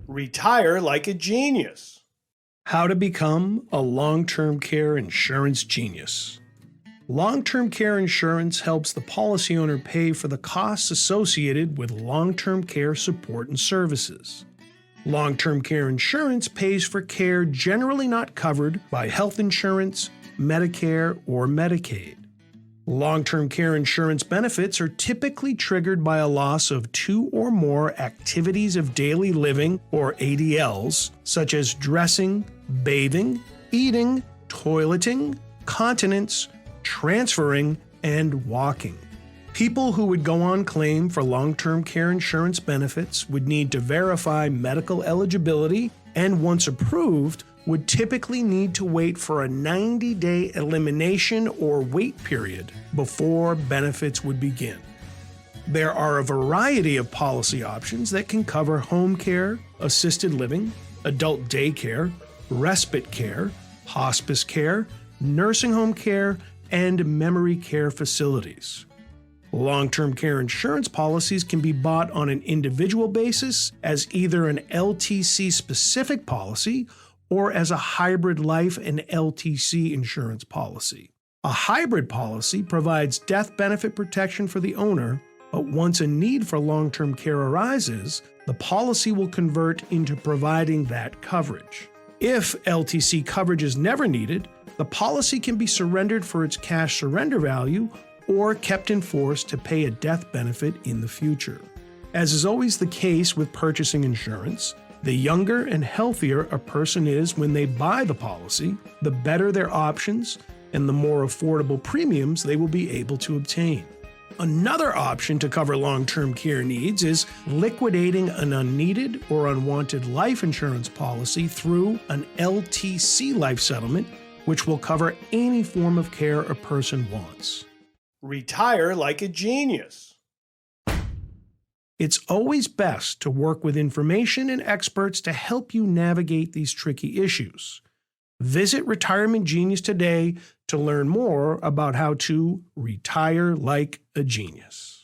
Retire like a genius. How to become a long-term care insurance genius. Long-term care insurance helps the policy owner pay for the costs associated with long-term care support and services. Long-term care insurance pays for care generally not covered by health insurance, Medicare, or Medicaid. Long-term care insurance benefits are typically triggered by a loss of 2 or more activities of daily living, or ADLs, such as dressing, bathing, eating, toileting, continence, transferring, and walking. People who would go on claim for long-term care insurance benefits would need to verify medical eligibility and, once approved, would typically need to wait for a 90-day elimination or wait period before benefits would begin. There are a variety of policy options that can cover home care, assisted living, adult daycare, respite care, hospice care, nursing home care, and memory care facilities. Long-term care insurance policies can be bought on an individual basis as either an LTC-specific policy or as a hybrid life and LTC insurance policy. A hybrid policy provides death benefit protection for the owner, but once a need for long-term care arises, the policy will convert into providing that coverage. If LTC coverage is never needed, the policy can be surrendered for its cash surrender value or kept in force to pay a death benefit in the future. As is always the case with purchasing insurance, the younger and healthier a person is when they buy the policy, the better their options and the more affordable premiums they will be able to obtain. Another option to cover long-term care needs is liquidating an unneeded or unwanted life insurance policy through an LTC life settlement, which will cover any form of care a person wants. Retire like a genius. It's always best to work with information and experts to help you navigate these tricky issues. Visit Retirement Genius today to learn more about how to retire like a genius.